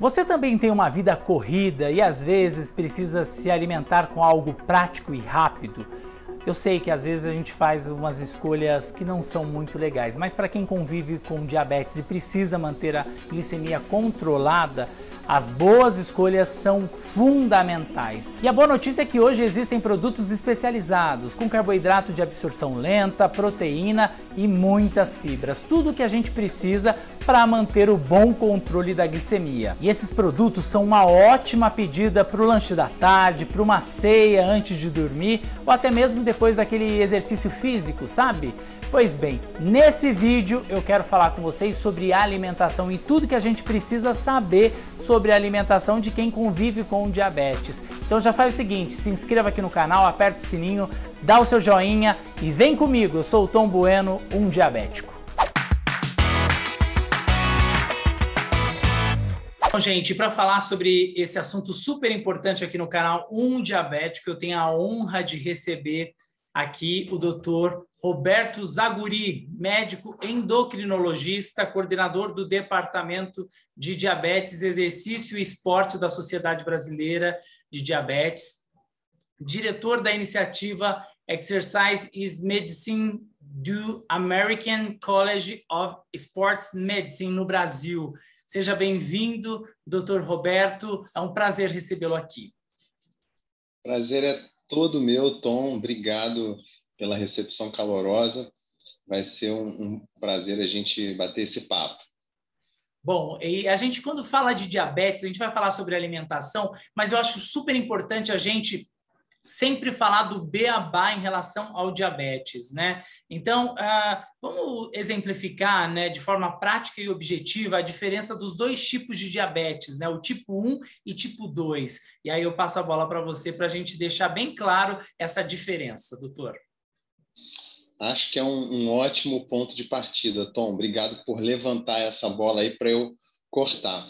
Você também tem uma vida corrida e às vezes precisa se alimentar com algo prático e rápido? Eu sei que às vezes a gente faz umas escolhas que não são muito legais, mas para quem convive com diabetes e precisa manter a glicemia controlada, as boas escolhas são fundamentais. E a boa notícia é que hoje existem produtos especializados com carboidrato de absorção lenta, proteína e muitas fibras. Tudo o que a gente precisa para manter o bom controle da glicemia. E esses produtos são uma ótima pedida para o lanche da tarde, para uma ceia antes de dormir ou até mesmo depois daquele exercício físico, sabe? Pois bem, nesse vídeo eu quero falar com vocês sobre alimentação e tudo que a gente precisa saber sobre a alimentação de quem convive com diabetes. Então já faz o seguinte, se inscreva aqui no canal, aperte o sininho, dá o seu joinha e vem comigo, eu sou o Tom Bueno, um diabético. Bom, gente, para falar sobre esse assunto super importante aqui no canal Um Diabético, eu tenho a honra de receber aqui o Dr. Roberto Zaguri, médico endocrinologista, coordenador do Departamento de Diabetes, Exercício e Esporte da Sociedade Brasileira de Diabetes, diretor da iniciativa Exercise is Medicine do American College of Sports Medicine no Brasil. Seja bem-vindo, Dr. Roberto, é um prazer recebê-lo aqui. Prazer é todo meu, Tom, obrigado pela recepção calorosa, vai ser um prazer a gente bater esse papo. Bom, e a gente quando fala de diabetes, a gente vai falar sobre alimentação, mas eu acho super importante a gente sempre falar do beabá em relação ao diabetes, né? Então, vamos exemplificar, né, de forma prática e objetiva a diferença dos dois tipos de diabetes, né? O tipo 1 e tipo 2. E aí eu passo a bola para você para a gente deixar bem claro essa diferença, doutor. Acho que é um ótimo ponto de partida, Tom. Obrigado por levantar essa bola aí para eu cortar.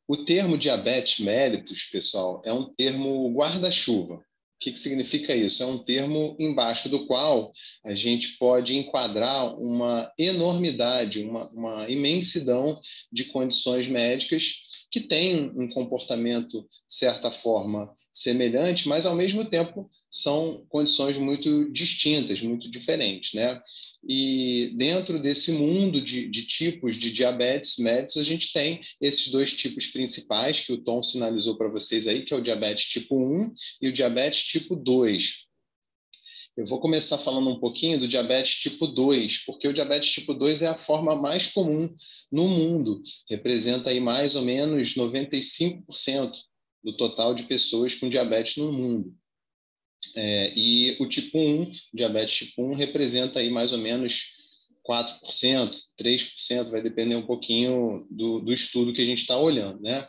O termo diabetes mellitus, pessoal, é um termo guarda-chuva. O que significa isso? É um termo embaixo do qual a gente pode enquadrar uma enormidade, uma imensidão de condições médicas que têm um comportamento, de certa forma, semelhante, mas, ao mesmo tempo, são condições muito distintas, muito diferentes, né? E dentro desse mundo de tipos de diabetes mellitus, a gente tem esses dois tipos principais que o Tom sinalizou para vocês aí, que é o diabetes tipo 1 e o diabetes tipo 2. Eu vou começar falando um pouquinho do diabetes tipo 2, porque o diabetes tipo 2 é a forma mais comum no mundo, representa aí mais ou menos 95% do total de pessoas com diabetes no mundo. E o tipo 1, diabetes tipo 1, representa aí mais ou menos 4%, 3%, vai depender um pouquinho do estudo que a gente está olhando, né?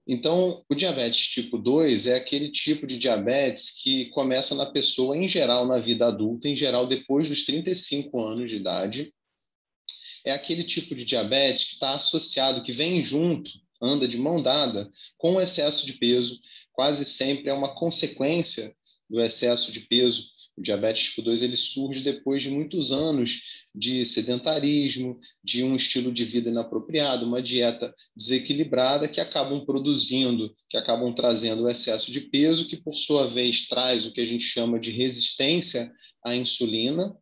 Então, o diabetes tipo 2 é aquele tipo de diabetes que começa na pessoa, em geral, na vida adulta, em geral, depois dos 35 anos de idade. É aquele tipo de diabetes que está associado, que vem junto, anda de mão dada, com o excesso de peso. Quase sempre é uma consequência do excesso de peso. O diabetes tipo 2 ele surge depois de muitos anos de sedentarismo, de um estilo de vida inapropriado, uma dieta desequilibrada que acabam produzindo, que acabam trazendo o excesso de peso, que por sua vez traz o que a gente chama de resistência à insulina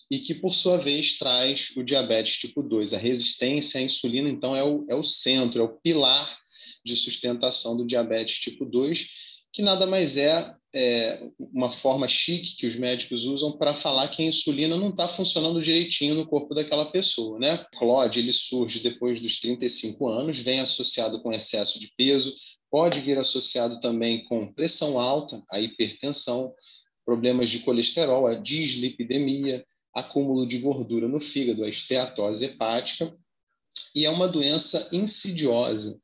e que por sua vez traz o diabetes tipo 2. A resistência à insulina, então, é o centro, é o pilar de sustentação do diabetes tipo 2, que nada mais é uma forma chique que os médicos usam para falar que a insulina não está funcionando direitinho no corpo daquela pessoa, né? O CLOD, ele surge depois dos 35 anos, vem associado com excesso de peso, pode vir associado também com pressão alta, a hipertensão, problemas de colesterol, a dislipidemia, acúmulo de gordura no fígado, a esteatose hepática, e é uma doença insidiosa.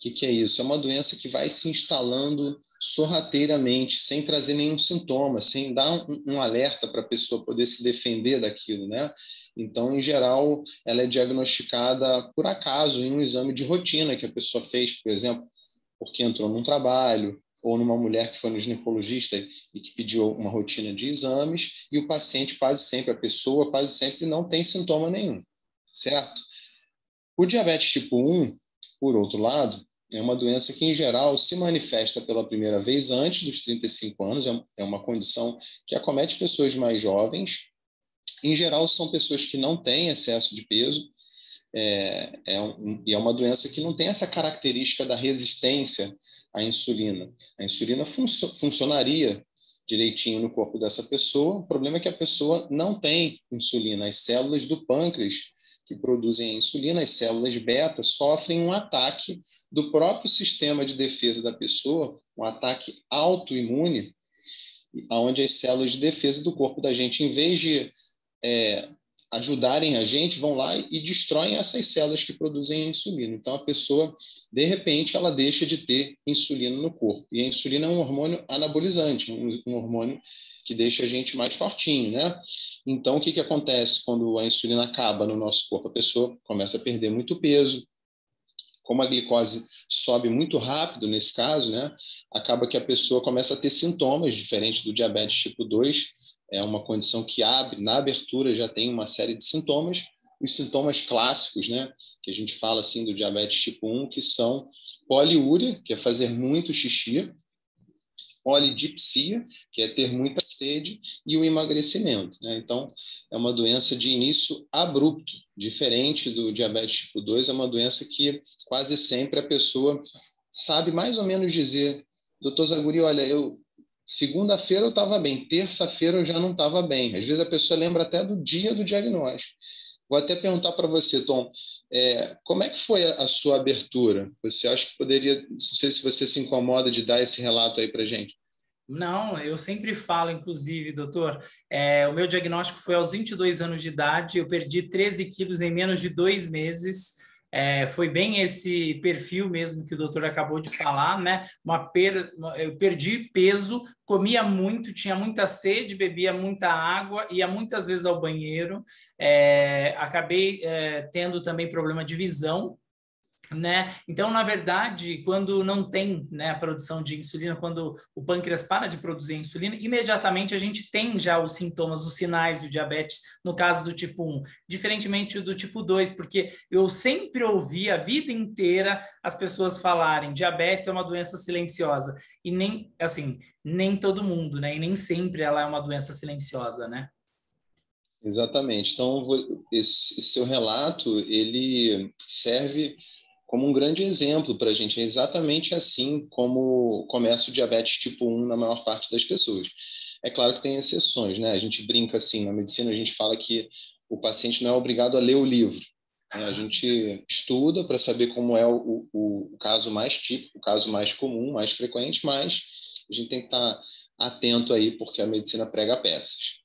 O que é isso? É uma doença que vai se instalando sorrateiramente, sem trazer nenhum sintoma, sem dar um alerta para a pessoa poder se defender daquilo, né? Então, em geral, ela é diagnosticada por acaso em um exame de rotina que a pessoa fez, por exemplo, porque entrou num trabalho, ou numa mulher que foi no ginecologista e que pediu uma rotina de exames, e o paciente quase sempre, a pessoa quase sempre não tem sintoma nenhum, certo? O diabetes tipo 1, Por outro lado, é uma doença que, em geral, se manifesta pela primeira vez antes dos 35 anos, é uma condição que acomete pessoas mais jovens. Em geral, são pessoas que não têm excesso de peso, e é uma doença que não tem essa característica da resistência à insulina. A insulina funcionaria direitinho no corpo dessa pessoa, o problema é que a pessoa não tem insulina. As células do pâncreas que produzem a insulina, as células beta, sofrem um ataque do próprio sistema de defesa da pessoa, um ataque autoimune, onde as células de defesa do corpo da gente, em vez de ajudarem a gente, vão lá e destroem essas células que produzem a insulina. Então, a pessoa, de repente, ela deixa de ter insulina no corpo. E a insulina é um hormônio anabolizante, um hormônio que deixa a gente mais fortinho, né? Então, o que acontece quando a insulina acaba no nosso corpo? A pessoa começa a perder muito peso. Como a glicose sobe muito rápido nesse caso, né? Acaba que a pessoa começa a ter sintomas diferentes do diabetes tipo 2. É uma condição que na abertura já tem uma série de sintomas. Os sintomas clássicos, né, que a gente fala assim do diabetes tipo 1, que são poliúria, que é fazer muito xixi, polidipsia, que é ter muita sede, e o emagrecimento, né? Então, é uma doença de início abrupto, diferente do diabetes tipo 2, é uma doença que quase sempre a pessoa sabe mais ou menos dizer: doutor Zaguri, olha, segunda-feira eu estava bem, terça-feira eu já não estava bem. Às vezes a pessoa lembra até do dia do diagnóstico. Vou até perguntar para você, Tom, como é que foi a sua abertura? Você acha que poderia, não sei se você se incomoda de dar esse relato aí para a gente. Não, eu sempre falo, inclusive, doutor, o meu diagnóstico foi aos 22 anos de idade, eu perdi 13 quilos em menos de 2 meses. Foi bem esse perfil mesmo que o doutor acabou de falar, né? Eu perdi peso, comia muito, tinha muita sede, bebia muita água, ia muitas vezes ao banheiro. Acabei tendo também problema de visão, né? Então, na verdade, quando não tem, né, a produção de insulina, quando o pâncreas para de produzir insulina, imediatamente a gente tem já os sintomas, os sinais do diabetes, no caso do tipo 1, diferentemente do tipo 2, porque eu sempre ouvi a vida inteira as pessoas falarem: diabetes é uma doença silenciosa, e nem, assim, nem todo mundo, né? E nem sempre ela é uma doença silenciosa, né? Exatamente. Então, esse seu relato, ele serve como um grande exemplo para a gente. É exatamente assim como começa o diabetes tipo 1 na maior parte das pessoas. É claro que tem exceções, né? A gente brinca assim, na medicina a gente fala que o paciente não é obrigado a ler o livro, né? A gente estuda para saber como é o caso mais típico, o caso mais comum, mais frequente, mas a gente tem que estar atento aí, porque a medicina prega peças.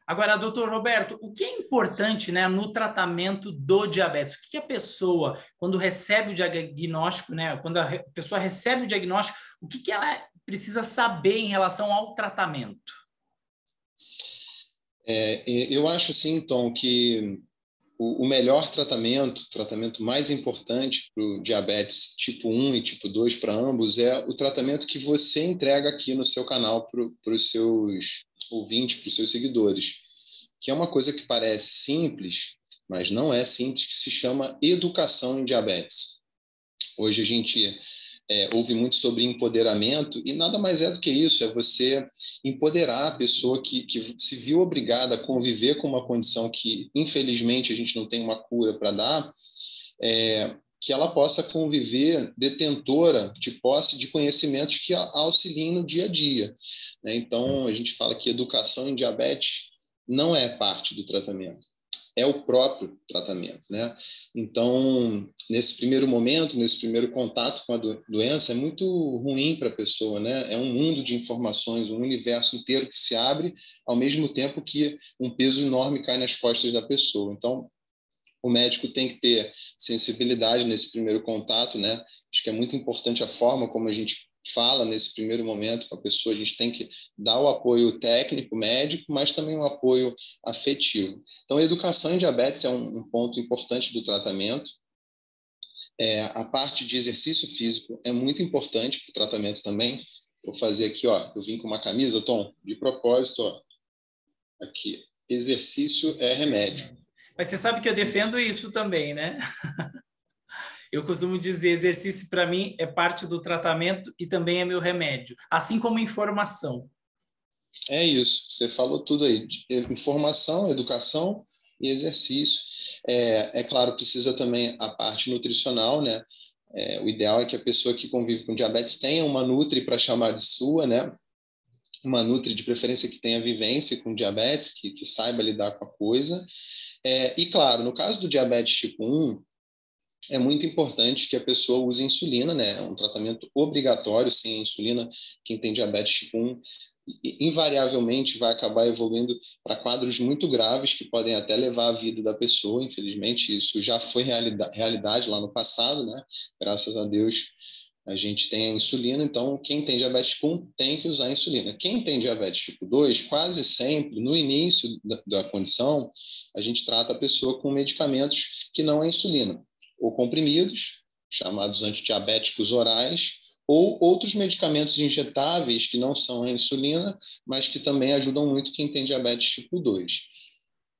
Agora, doutor Roberto, o que é importante, né, no tratamento do diabetes? O que a pessoa, quando recebe o diagnóstico, né, quando a pessoa recebe o diagnóstico, o que ela precisa saber em relação ao tratamento? Eu acho assim, Tom, que o melhor tratamento, tratamento mais importante para o diabetes tipo 1 e tipo 2 para ambos, é o tratamento que você entrega aqui no seu canal para os seus ouvintes, para os seus seguidores, que é uma coisa que parece simples, mas não é simples, que se chama educação em diabetes. Hoje a gente ouve muito sobre empoderamento, e nada mais é do que isso, é você empoderar a pessoa que se viu obrigada a conviver com uma condição que, infelizmente, a gente não tem uma cura para dar, que ela possa conviver detentora de posse de conhecimentos que auxiliem no dia a dia, né? Então, a gente fala que educação em diabetes não é parte do tratamento, é o próprio tratamento, né? Então, nesse primeiro momento, nesse primeiro contato com a doença, é muito ruim para a pessoa, né? É um mundo de informações, um universo inteiro que se abre, ao mesmo tempo que um peso enorme cai nas costas da pessoa. Então, o médico tem que ter sensibilidade nesse primeiro contato, né? Acho que é muito importante a forma como a gente fala nesse primeiro momento com a pessoa. A gente tem que dar o apoio técnico, médico, mas também um apoio afetivo. Então, a educação em diabetes é um ponto importante do tratamento. A parte de exercício físico é muito importante para o tratamento também. Vou fazer aqui, ó, eu vim com uma camisa, Tom, de propósito, ó, aqui. Exercício é remédio. Mas você sabe que eu defendo isso também, né? Eu costumo dizer, exercício para mim é parte do tratamento e também é meu remédio, assim como informação. É isso, você falou tudo aí. Informação, educação e exercício. É claro, precisa também a parte nutricional, né? O ideal é que a pessoa que convive com diabetes tenha uma nutri para chamar de sua, né? Uma nutri de preferência que tenha vivência com diabetes, que saiba lidar com a coisa. E claro, no caso do diabetes tipo 1, é muito importante que a pessoa use insulina, né? É um tratamento obrigatório sem insulina. Quem tem diabetes tipo 1 invariavelmente vai acabar evoluindo para quadros muito graves que podem até levar a vida da pessoa. Infelizmente, isso já foi realidade lá no passado, né? Graças a Deus, a gente tem a insulina, então quem tem diabetes tipo 1 tem que usar a insulina. Quem tem diabetes tipo 2, quase sempre, no início da condição, a gente trata a pessoa com medicamentos que não é insulina, ou comprimidos, chamados antidiabéticos orais, ou outros medicamentos injetáveis que não são a insulina, mas que também ajudam muito quem tem diabetes tipo 2.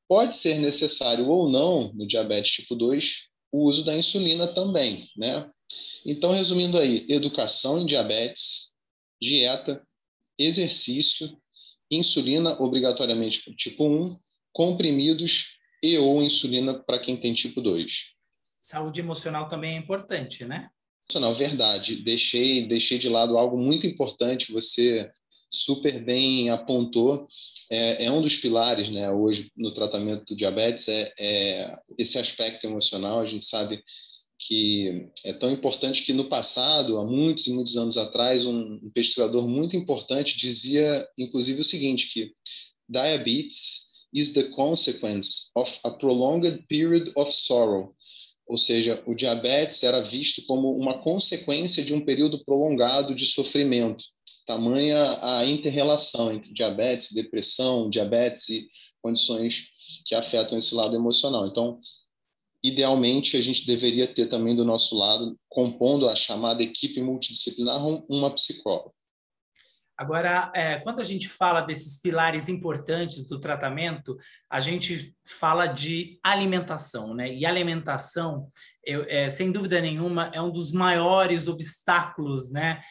Pode ser necessário ou não, no diabetes tipo 2, o uso da insulina também, né? Então, resumindo aí, educação em diabetes, dieta, exercício, insulina obrigatoriamente para o tipo 1, comprimidos e ou insulina para quem tem tipo 2. Saúde emocional também é importante, né? Não, verdade. Deixei de lado algo muito importante, você super bem apontou. É um dos pilares, né, hoje no tratamento do diabetes, esse aspecto emocional. A gente sabe que é tão importante que no passado, há muitos e muitos anos atrás, um pesquisador muito importante dizia, inclusive, o seguinte, que diabetes is the consequence of a prolonged period of sorrow. Ou seja, o diabetes era visto como uma consequência de um período prolongado de sofrimento. Tamanha a inter-relação entre diabetes, depressão, diabetes e condições que afetam esse lado emocional. Então, idealmente, a gente deveria ter também do nosso lado, compondo a chamada equipe multidisciplinar, uma psicóloga. Agora, quando a gente fala desses pilares importantes do tratamento, a gente fala de alimentação, né? E alimentação, sem dúvida nenhuma, é um dos maiores obstáculos, né?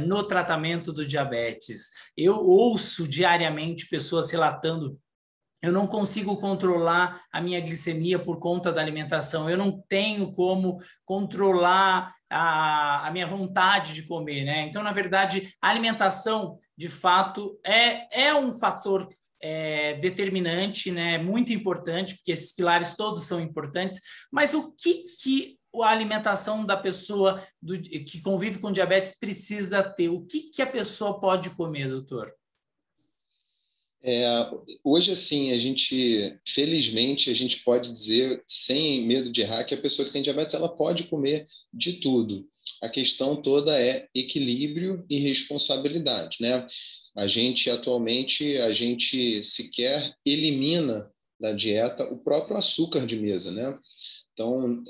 No tratamento do diabetes. Eu ouço diariamente pessoas relatando: eu não consigo controlar a minha glicemia por conta da alimentação, eu não tenho como controlar a minha vontade de comer, né? Então, na verdade, a alimentação, de fato, é um fator determinante, né? Muito importante, porque esses pilares todos são importantes, mas o que a alimentação da pessoa que convive com diabetes precisa ter? O que a pessoa pode comer, doutor? Hoje, assim, felizmente, a gente pode dizer, sem medo de errar, que a pessoa que tem diabetes, ela pode comer de tudo. A questão toda é equilíbrio e responsabilidade, né? Atualmente, a gente sequer elimina da dieta o próprio açúcar de mesa, né? Então,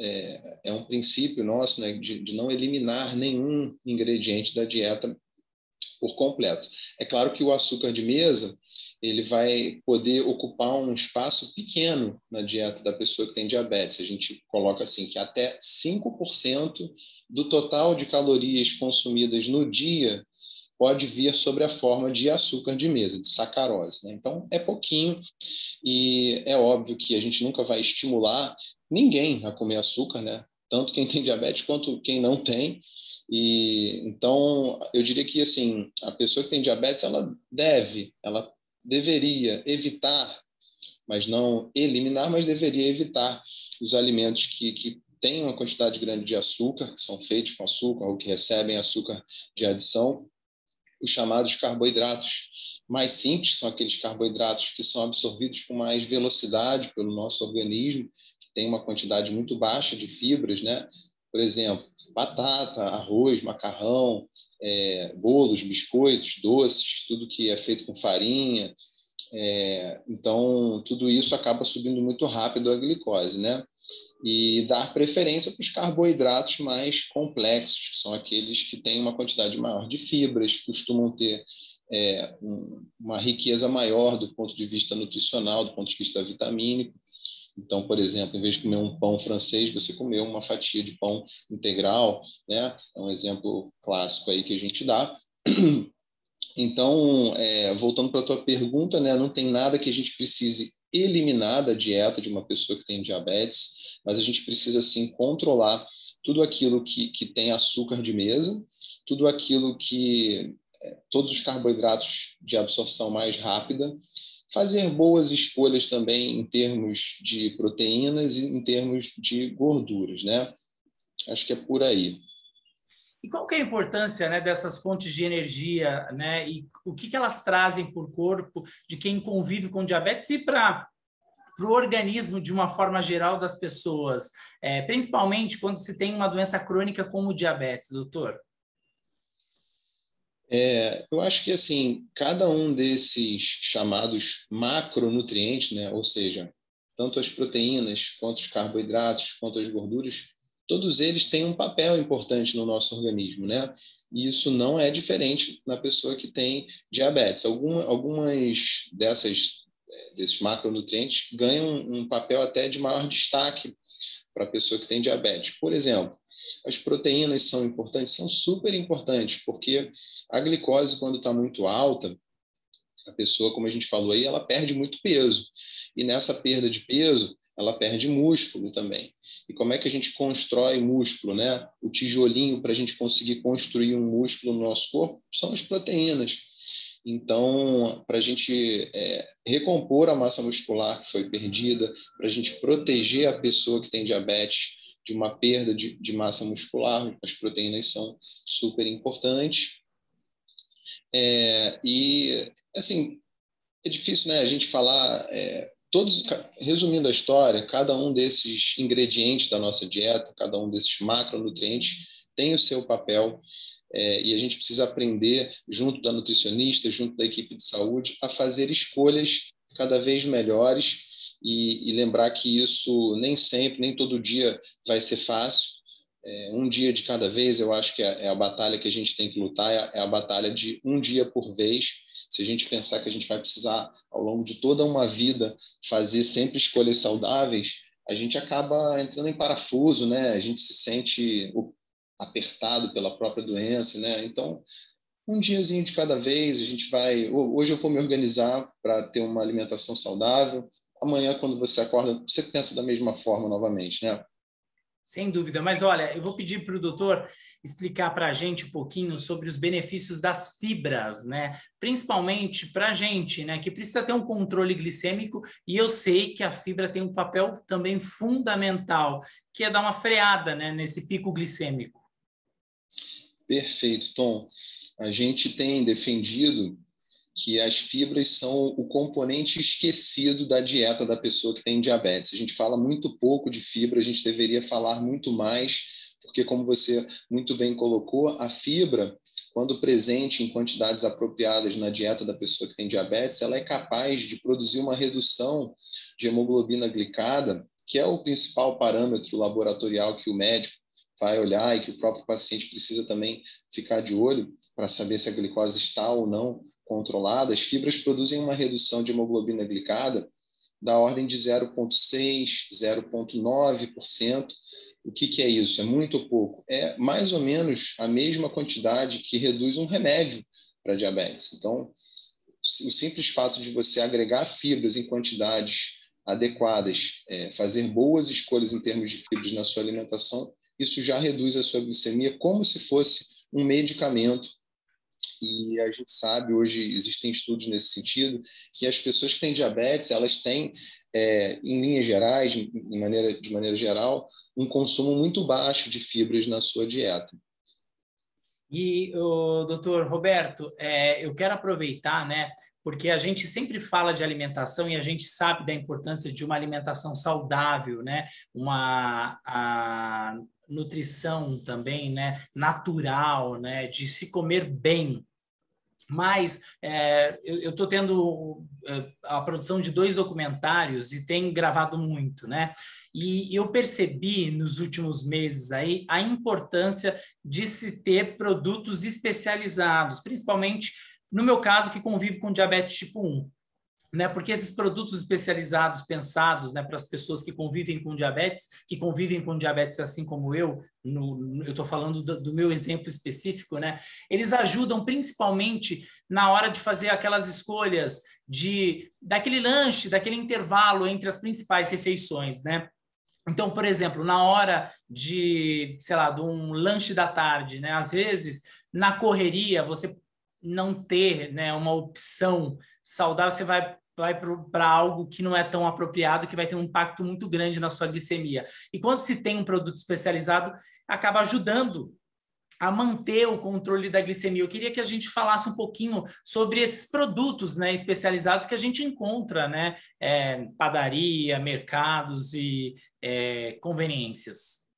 é um princípio nosso, né, de não eliminar nenhum ingrediente da dieta por completo. É claro que o açúcar de mesa ele vai poder ocupar um espaço pequeno na dieta da pessoa que tem diabetes. A gente coloca assim que até 5% do total de calorias consumidas no dia pode vir sobre a forma de açúcar de mesa, de sacarose, né? Então, é pouquinho e é óbvio que a gente nunca vai estimular ninguém a comer açúcar, né? Tanto quem tem diabetes quanto quem não tem. E então, eu diria que assim, a pessoa que tem diabetes, ela deveria evitar, mas não eliminar, mas deveria evitar os alimentos que têm uma quantidade grande de açúcar, que são feitos com açúcar ou que recebem açúcar de adição, os chamados carboidratos mais simples, são aqueles carboidratos que são absorvidos com mais velocidade pelo nosso organismo, que tem uma quantidade muito baixa de fibras, né? Por exemplo, batata, arroz, macarrão, bolos, biscoitos, doces, tudo que é feito com farinha. Então, tudo isso acaba subindo muito rápido a glicose, né? E dar preferência para os carboidratos mais complexos, que são aqueles que têm uma quantidade maior de fibras, costumam ter uma riqueza maior do ponto de vista nutricional, do ponto de vista vitamínico. Então, por exemplo, em vez de comer um pão francês, você comeu uma fatia de pão integral, né? É um exemplo clássico aí que a gente dá. Então, voltando para a tua pergunta, né, não tem nada que a gente precise eliminar da dieta de uma pessoa que tem diabetes, mas a gente precisa, sim, controlar tudo aquilo que tem açúcar de mesa, tudo aquilo que... todos os carboidratos de absorção mais rápida, fazer boas escolhas também em termos de proteínas e em termos de gorduras, né? Acho que é por aí. E qual que é a importância, né, dessas fontes de energia, né, e o que elas trazem para o corpo de quem convive com diabetes e para o organismo de uma forma geral das pessoas, principalmente quando se tem uma doença crônica como o diabetes, doutor? Eu acho que assim, cada um desses chamados macronutrientes, né, ou seja, tanto as proteínas, quanto os carboidratos, quanto as gorduras, todos eles têm um papel importante no nosso organismo, né? E isso não é diferente na pessoa que tem diabetes. Algumas desses macronutrientes ganham um papel até de maior destaque para a pessoa que tem diabetes. Por exemplo, as proteínas são importantes, são super importantes, porque a glicose, quando está muito alta, a pessoa, como a gente falou aí, ela perde muito peso. E nessa perda de peso, ela perde músculo também. E como é que a gente constrói músculo, né? O tijolinho para a gente conseguir construir um músculo no nosso corpo são as proteínas. Então, para a gente recompor a massa muscular que foi perdida, para a gente proteger a pessoa que tem diabetes de uma perda de massa muscular, as proteínas são super importantes. E, assim, é difícil, né, a gente falar... resumindo a história, cada um desses ingredientes da nossa dieta, cada um desses macronutrientes tem o seu papel, e a gente precisa aprender, junto da nutricionista, junto da equipe de saúde, a fazer escolhas cada vez melhores e lembrar que isso nem sempre, nem todo dia vai ser fácil. Um dia de cada vez, eu acho que é a batalha que a gente tem que lutar, é a batalha de um dia por vez. Se a gente pensar que a gente vai precisar, ao longo de toda uma vida, fazer sempre escolhas saudáveis, a gente acaba entrando em parafuso, né? A gente se sente apertado pela própria doença, né? Então, um diazinho de cada vez, a gente vai... Hoje eu vou me organizar para ter uma alimentação saudável. Amanhã, quando você acorda, você pensa da mesma forma novamente, né? Sem dúvida, mas olha, eu vou pedir para o doutor explicar para a gente um pouquinho sobre os benefícios das fibras, né? Principalmente para a gente, né, que precisa ter um controle glicêmico, e eu sei que a fibra tem um papel também fundamental, que é dar uma freada, né, nesse pico glicêmico. Perfeito, Tom. A gente tem defendido que as fibras são o componente esquecido da dieta da pessoa que tem diabetes. A gente fala muito pouco de fibra, a gente deveria falar muito mais, porque, como você muito bem colocou, a fibra, quando presente em quantidades apropriadas na dieta da pessoa que tem diabetes, ela é capaz de produzir uma redução de hemoglobina glicada, que é o principal parâmetro laboratorial que o médico vai olhar e que o próprio paciente precisa também ficar de olho para saber se a glicose está ou não controlada. As fibras produzem uma redução de hemoglobina glicada da ordem de 0,6%, 0,9%. O que é isso? É muito pouco. É mais ou menos a mesma quantidade que reduz um remédio para diabetes. Então, o simples fato de você agregar fibras em quantidades adequadas, fazer boas escolhas em termos de fibras na sua alimentação, isso já reduz a sua glicemia como se fosse um medicamento. E a gente sabe, hoje existem estudos nesse sentido, que as pessoas que têm diabetes, elas têm, em linhas gerais, de maneira geral, um consumo muito baixo de fibras na sua dieta. E, doutor Roberto, eu quero aproveitar, né, porque a gente sempre fala de alimentação e a gente sabe da importância de uma alimentação saudável, né, a nutrição também, né, natural, né, de se comer bem. Mas eu estou tendo a produção de 2 documentários e tenho gravado muito, né? E eu percebi nos últimos meses aí a importância de se ter produtos especializados, principalmente no meu caso, que convivo com diabetes tipo 1. né? Porque esses produtos especializados, pensados, né, para as pessoas que convivem com diabetes assim como eu estou falando do meu exemplo específico, né? Eles ajudam principalmente na hora de fazer aquelas escolhas daquele lanche, daquele intervalo entre as principais refeições, né? Então, por exemplo, na hora sei lá, de um lanche da tarde, né? Às vezes, na correria, você não ter, né, uma opção saudável, você vai para algo que não é tão apropriado, que vai ter um impacto muito grande na sua glicemia. E quando se tem um produto especializado, acaba ajudando a manter o controle da glicemia. Eu queria que a gente falasse um pouquinho sobre esses produtos, né, especializados que a gente encontra, né, padaria, mercados e conveniências.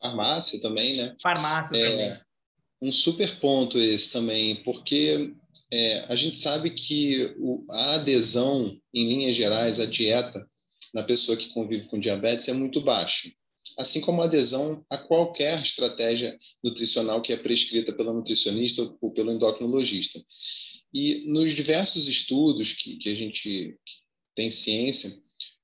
Farmácia também, né? Farmácias também. Um super ponto esse também, porque a gente sabe que a adesão, em linhas gerais, à dieta na pessoa que convive com diabetes é muito baixa, assim como a adesão a qualquer estratégia nutricional que é prescrita pela nutricionista ou pelo endocrinologista. E nos diversos estudos que a gente tem ciência,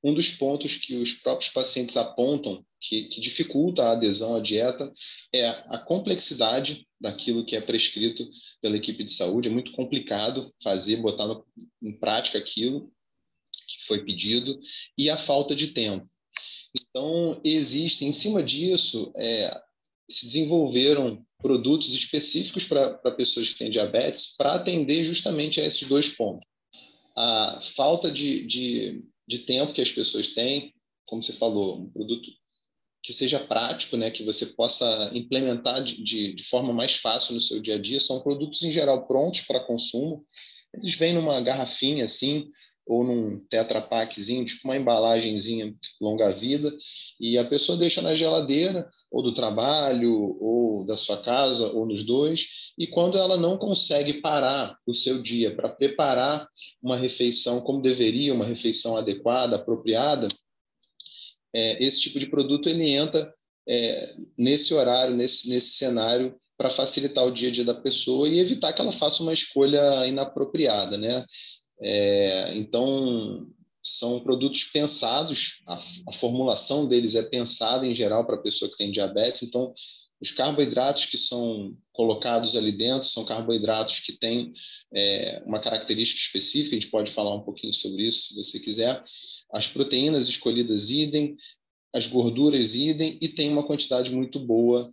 um dos pontos que os próprios pacientes apontam que dificulta a adesão à dieta é a complexidade daquilo que é prescrito pela equipe de saúde. É muito complicado botar em prática aquilo que foi pedido, e a falta de tempo. Então, em cima disso, se desenvolveram produtos específicos para pessoas que têm diabetes para atender justamente a esses dois pontos. A falta de tempo que as pessoas têm, como você falou, um produto que seja prático, né, que você possa implementar de forma mais fácil no seu dia a dia. São produtos, em geral, prontos para consumo. Eles vêm numa garrafinha assim, ou num Tetra Pakzinho, tipo uma embalagenzinha longa-vida, e a pessoa deixa na geladeira, ou do trabalho, ou da sua casa, ou nos dois, e quando ela não consegue parar o seu dia para preparar uma refeição como deveria, uma refeição adequada, apropriada, esse tipo de produto ele entra nesse horário, nesse cenário, para facilitar o dia a dia da pessoa e evitar que ela faça uma escolha inapropriada, né? Então, são produtos pensados, a formulação deles é pensada em geral para a pessoa que tem diabetes. Então, os carboidratos que são colocados ali dentro são carboidratos que têm uma característica específica. A gente pode falar um pouquinho sobre isso, se você quiser. As proteínas escolhidas idem, as gorduras idem, e tem uma quantidade muito boa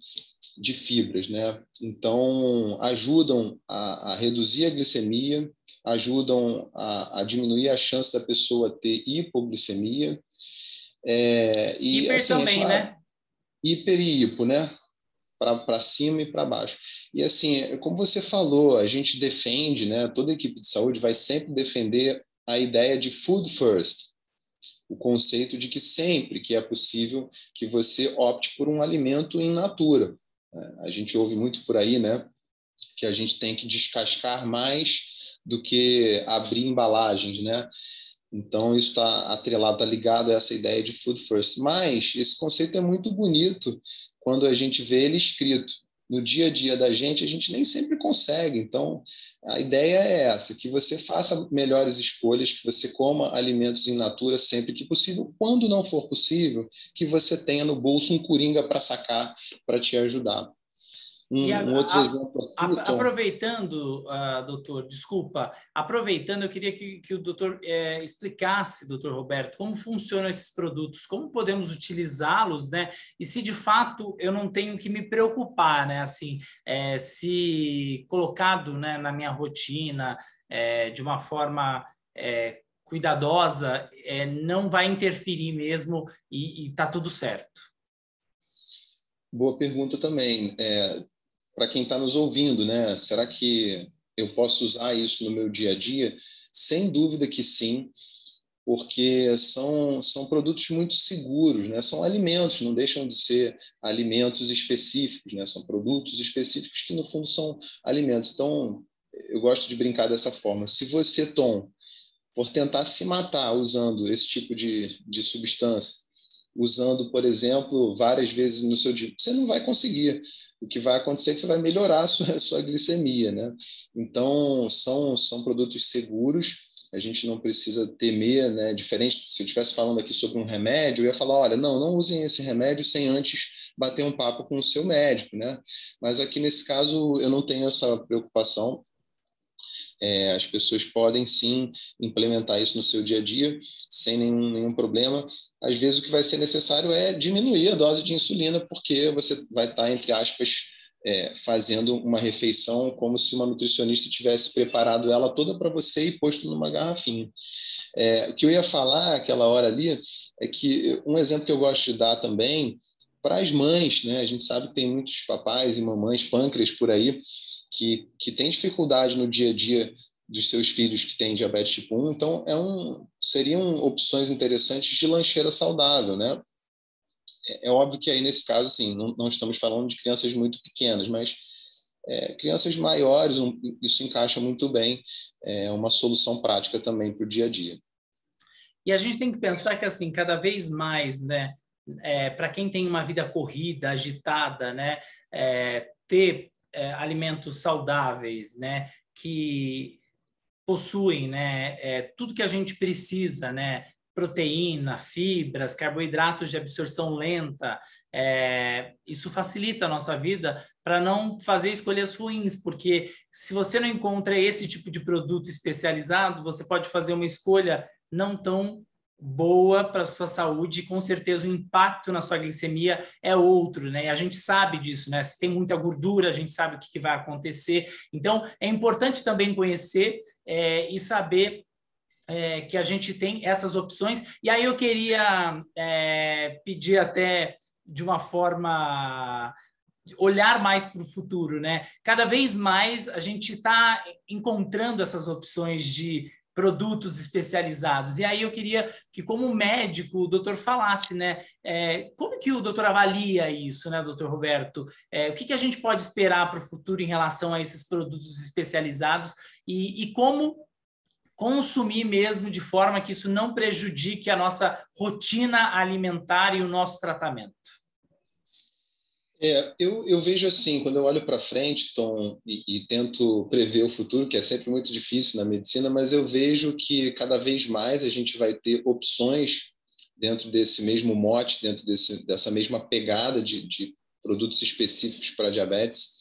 de fibras, né? Então, ajudam a reduzir a glicemia, ajudam a diminuir a chance da pessoa ter hipoglicemia. E, Hiper assim, também, claro, né? hiper e hipo, né? Para cima e para baixo. E, assim, como você falou, a gente defende, né? Toda a equipe de saúde vai sempre defender a ideia de food first, o conceito de que sempre que é possível que você opte por um alimento in natura. A gente ouve muito por aí, né, que a gente tem que descascar mais do que abrir embalagens, né? Então, isso está atrelado, está ligado a essa ideia de food first. Mas esse conceito é muito bonito quando a gente vê ele escrito. No dia a dia da gente, a gente nem sempre consegue. Então, a ideia é essa, que você faça melhores escolhas, que você coma alimentos in natura sempre que possível. Quando não for possível, que você tenha no bolso um coringa para sacar, para te ajudar. E Um outro exemplo aqui, Tom. aproveitando, doutor, desculpa, aproveitando, eu queria que o doutor explicasse, doutor Roberto, como funcionam esses produtos, como podemos utilizá-los, né? E se de fato eu não tenho que me preocupar, né? Assim, se colocado, né, na minha rotina de uma forma cuidadosa, não vai interferir mesmo e tá tudo certo. Boa pergunta também. Para quem está nos ouvindo, né? Será que eu posso usar isso no meu dia a dia? Sem dúvida que sim, porque são produtos muito seguros, né? São alimentos, não deixam de ser alimentos específicos, né? São produtos específicos que, no fundo, são alimentos. Então, eu gosto de brincar dessa forma. Se você, Tom, for tentar se matar usando esse tipo de substância, usando, por exemplo, várias vezes no seu dia, você não vai conseguir. O que vai acontecer é que você vai melhorar a sua glicemia, né? Então, são produtos seguros. a gente não precisa temer, né? Diferente, se eu estivesse falando aqui sobre um remédio, eu ia falar, olha, não usem esse remédio sem antes bater um papo com o seu médico, né? Mas aqui nesse caso eu não tenho essa preocupação. As pessoas podem sim implementar isso no seu dia a dia sem nenhum problema. Às vezes o que vai ser necessário é diminuir a dose de insulina, porque você vai estar, entre aspas, fazendo uma refeição como se uma nutricionista tivesse preparado ela toda para você e posto numa garrafinha. O que eu ia falar aquela hora ali é que um exemplo que eu gosto de dar também para as mães, né? A gente sabe que tem muitos papais e mamães pâncreas por aí que têm dificuldade no dia a dia dos seus filhos que têm diabetes tipo 1, então seriam opções interessantes de lancheira saudável, né? É óbvio que aí nesse caso, sim, não estamos falando de crianças muito pequenas, mas crianças maiores, isso encaixa muito bem, é uma solução prática também para o dia a dia. E a gente tem que pensar que, assim, cada vez mais, né, para quem tem uma vida corrida, agitada, né, ter alimentos saudáveis, né, que possuem, né, tudo que a gente precisa, né, proteína, fibras, carboidratos de absorção lenta, isso facilita a nossa vida para não fazer escolhas ruins, porque se você não encontra esse tipo de produto especializado, você pode fazer uma escolha não tão boa para a sua saúde, e com certeza o impacto na sua glicemia é outro, né? E a gente sabe disso, né? Se tem muita gordura, a gente sabe o que vai acontecer. Então, é importante também conhecer e saber que a gente tem essas opções. E aí eu queria pedir até de uma forma olhar mais para o futuro, né? Cada vez mais a gente está encontrando essas opções de produtos especializados. E aí eu queria que, como médico, o doutor falasse, né? Como que o doutor avalia isso, né, doutor Roberto? O que a gente pode esperar para o futuro em relação a esses produtos especializados e como consumir mesmo de forma que isso não prejudique a nossa rotina alimentar e o nosso tratamento? Eu vejo assim, quando eu olho para frente, Tom, e tento prever o futuro, que é sempre muito difícil na medicina, mas eu vejo que cada vez mais a gente vai ter opções dentro desse mesmo mote, dentro dessa mesma pegada de produtos específicos para diabetes.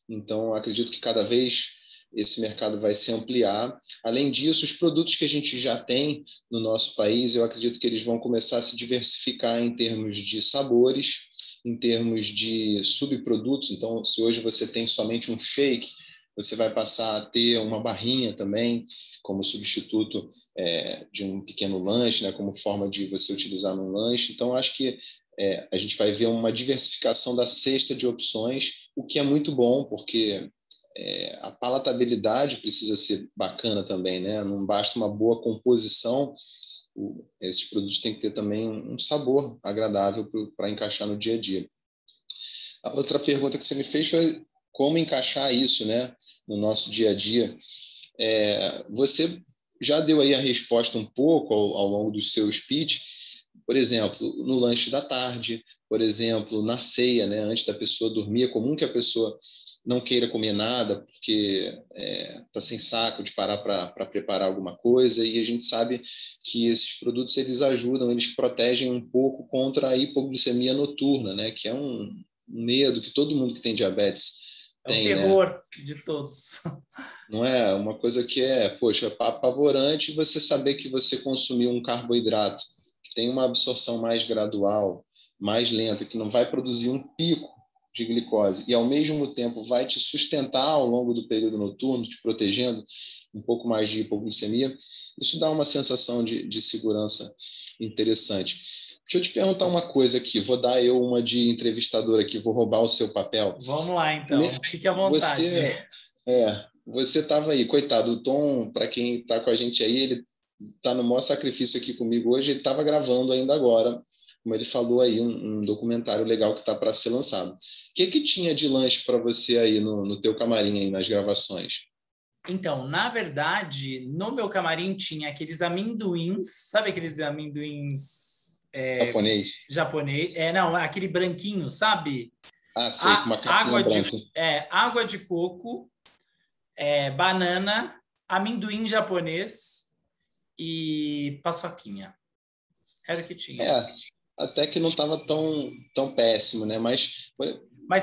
Então, acredito que cada vez esse mercado vai se ampliar. Além disso, os produtos que a gente já tem no nosso país, eu acredito que eles vão começar a se diversificar em termos de sabores, em termos de subprodutos. Então, se hoje você tem somente um shake, você vai passar a ter uma barrinha também, como substituto de um pequeno lanche, né, como forma de você utilizar num lanche. Então, acho que a gente vai ver uma diversificação da cesta de opções, o que é muito bom, porque a palatabilidade precisa ser bacana também, né? Não basta uma boa composição, esses produtos têm que ter também um sabor agradável para encaixar no dia a dia. A outra pergunta que você me fez foi como encaixar isso, né, no nosso dia a dia. Você já deu aí a resposta um pouco ao longo do seu speech, por exemplo, no lanche da tarde, por exemplo, na ceia, né, antes da pessoa dormir. É comum que a pessoa não queira comer nada porque está sem saco de parar para preparar alguma coisa, e a gente sabe que esses produtos eles ajudam, eles protegem um pouco contra a hipoglicemia noturna, né, que é um medo que todo mundo que tem diabetes tem, o terror, né, de todos. Não é uma coisa que poxa, apavorante você saber que você consumiu um carboidrato que tem uma absorção mais gradual, mais lenta, que não vai produzir um pico de glicose e, ao mesmo tempo, vai te sustentar ao longo do período noturno, te protegendo um pouco mais de hipoglicemia. Isso dá uma sensação de segurança interessante. Deixa eu te perguntar uma coisa aqui. Vou dar eu uma de entrevistador aqui, vou roubar o seu papel. Vamos lá, então. Fique à vontade. Você estava aí, coitado. O Tom, para quem está com a gente aí, ele está no maior sacrifício aqui comigo hoje. Ele estava gravando ainda agora, como ele falou aí, um documentário legal que está para ser lançado. O que tinha de lanche para você aí no teu camarim, aí, nas gravações? Então, na verdade, no meu camarim tinha aqueles amendoins, sabe aqueles amendoins japonês? Não, aquele branquinho, sabe? Sei, com uma capinha branca. Água de coco, banana, amendoim japonês e paçoquinha. Era o que tinha. Até que não estava tão péssimo, né? Mas,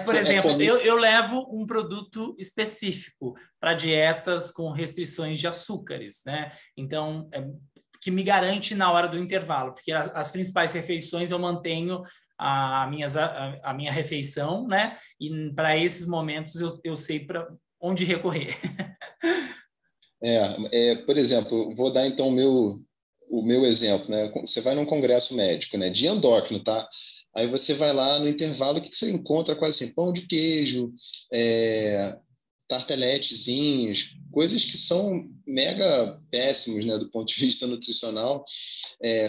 por exemplo, eu levo um produto específico para dietas com restrições de açúcares, né? Então, que me garante na hora do intervalo, porque as principais refeições eu mantenho a minha refeição, né? E para esses momentos eu sei para onde recorrer. Por exemplo, vou dar então o meu exemplo, né? Você vai num congresso médico, né? De endócrino, tá? Aí você vai lá no intervalo, o que você encontra? Quase assim, pão de queijo, tarteletezinhos, coisas que são mega péssimos, né? Do ponto de vista nutricional,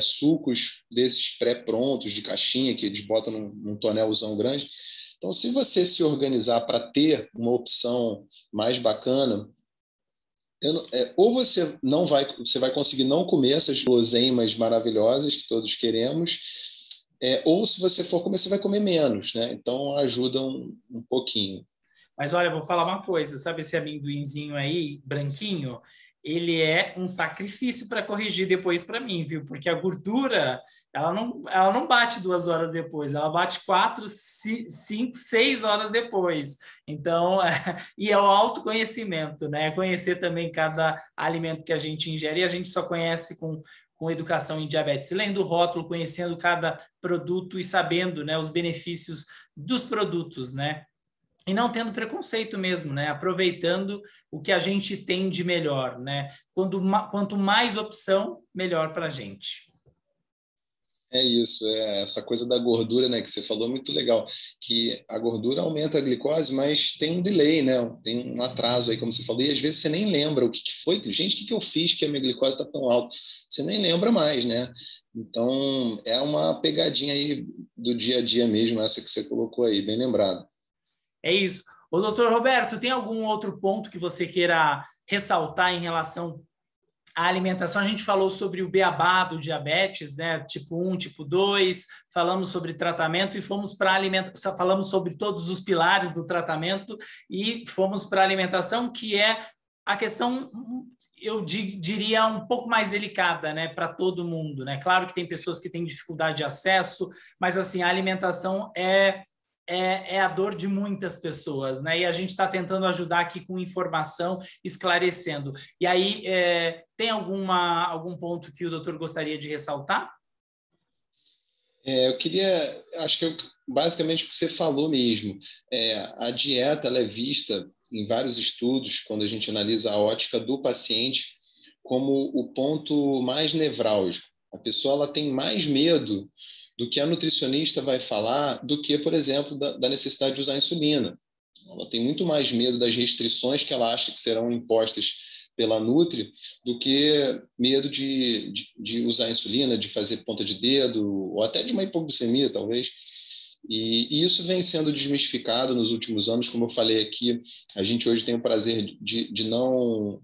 sucos desses pré-prontos de caixinha que eles botam num tonelzão grande. Então, se você se organizar para ter uma opção mais bacana, ou você vai conseguir não comer essas guloseimas maravilhosas que todos queremos, ou se você for comer, você vai comer menos, né? Então ajuda um pouquinho. Mas olha, vou falar uma coisa, sabe esse amendoinzinho aí, branquinho? Ele é um sacrifício para corrigir depois para mim, viu? Porque a gordura, ela não bate 2 horas depois, ela bate 4, 5, 6 horas depois. Então, e é o autoconhecimento, né? Conhecer também cada alimento que a gente ingere, e a gente só conhece com educação em diabetes, lendo o rótulo, conhecendo cada produto e sabendo, né, os benefícios dos produtos, né? E não tendo preconceito mesmo, né? Aproveitando o que a gente tem de melhor, né? Quanto mais opção, melhor para a gente. É isso, essa coisa da gordura, né, que você falou, muito legal, que a gordura aumenta a glicose, mas tem um delay, né, tem um atraso aí, como você falou, e às vezes você nem lembra o que foi, gente, o que eu fiz que a minha glicose está tão alta? Você nem lembra mais, né? Então, é uma pegadinha aí do dia a dia mesmo, essa que você colocou aí, bem lembrado. É isso. Ô, doutor Roberto, tem algum outro ponto que você queira ressaltar em relação à alimentação? A gente falou sobre o beabá do diabetes, né? Tipo 1, tipo 2, falamos sobre tratamento e fomos para a alimentação, falamos sobre todos os pilares do tratamento e fomos para a alimentação, que é a questão, eu diria, um pouco mais delicada, né, para todo mundo, né? Claro que tem pessoas que têm dificuldade de acesso, mas assim, a alimentação é a dor de muitas pessoas, né? E a gente está tentando ajudar aqui com informação, esclarecendo. E aí, tem algum ponto que o doutor gostaria de ressaltar? Eu queria, acho que basicamente o que você falou mesmo, a dieta ela é vista em vários estudos, quando a gente analisa a ótica do paciente, como o ponto mais nevrálgico. A pessoa ela tem mais medo do que a nutricionista vai falar do que, por exemplo, da necessidade de usar insulina. Ela tem muito mais medo das restrições que ela acha que serão impostas pela Nutri do que medo de usar insulina, de fazer ponta de dedo, ou até de uma hipoglicemia, talvez. E isso vem sendo desmistificado nos últimos anos. Como eu falei aqui, a gente hoje tem o prazer de não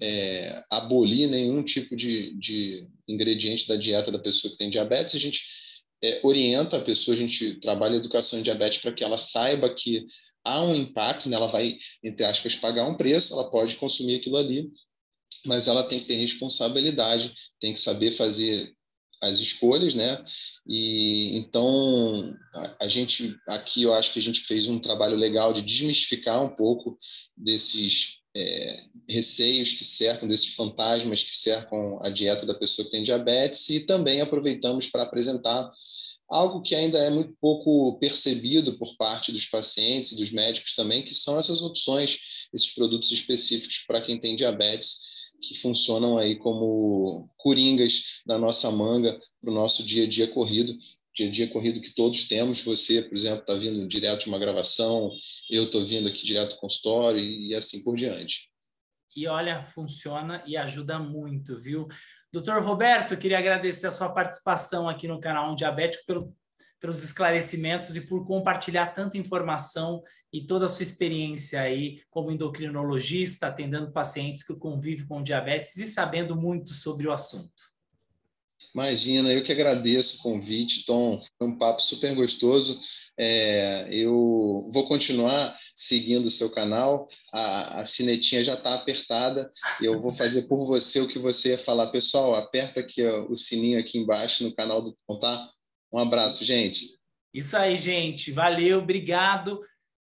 abolir nenhum tipo de ingrediente da dieta da pessoa que tem diabetes. A gente orienta a pessoa, a gente trabalha a educação em diabetes para que ela saiba que há um impacto, né? Ela vai, entre aspas, pagar um preço, ela pode consumir aquilo ali, mas ela tem que ter responsabilidade, tem que saber fazer as escolhas, né? E então a gente aqui, eu acho que a gente fez um trabalho legal de desmistificar um pouco desses receios que cercam, desses fantasmas que cercam a dieta da pessoa que tem diabetes, e também aproveitamos para apresentar algo que ainda é muito pouco percebido por parte dos pacientes e dos médicos também, que são essas opções, esses produtos específicos para quem tem diabetes, que funcionam aí como coringas da nossa manga para o nosso dia a dia corrido que todos temos. Você, por exemplo, está vindo direto de uma gravação, eu estou vindo aqui direto do consultório e assim por diante. E olha, funciona e ajuda muito, viu? Doutor Roberto, eu queria agradecer a sua participação aqui no canal Um Diabético pelos esclarecimentos e por compartilhar tanta informação e toda a sua experiência aí como endocrinologista, atendendo pacientes que convivem com diabetes e sabendo muito sobre o assunto. Imagina, eu que agradeço o convite, Tom. Foi um papo super gostoso. Eu vou continuar seguindo o seu canal. A sinetinha já está apertada. Eu vou fazer por você o que você ia falar. Pessoal, aperta aqui ó, o sininho aqui embaixo no canal do Tom, tá? Um abraço, gente. Isso aí, gente. Valeu, obrigado.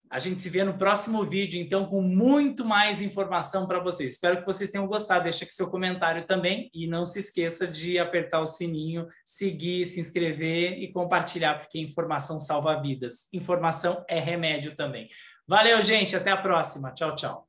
A gente se vê no próximo vídeo, então, com muito mais informação para vocês. Espero que vocês tenham gostado. Deixa aqui seu comentário também e não se esqueça de apertar o sininho, seguir, se inscrever e compartilhar, porque informação salva vidas. Informação é remédio também. Valeu, gente. Até a próxima. Tchau, tchau.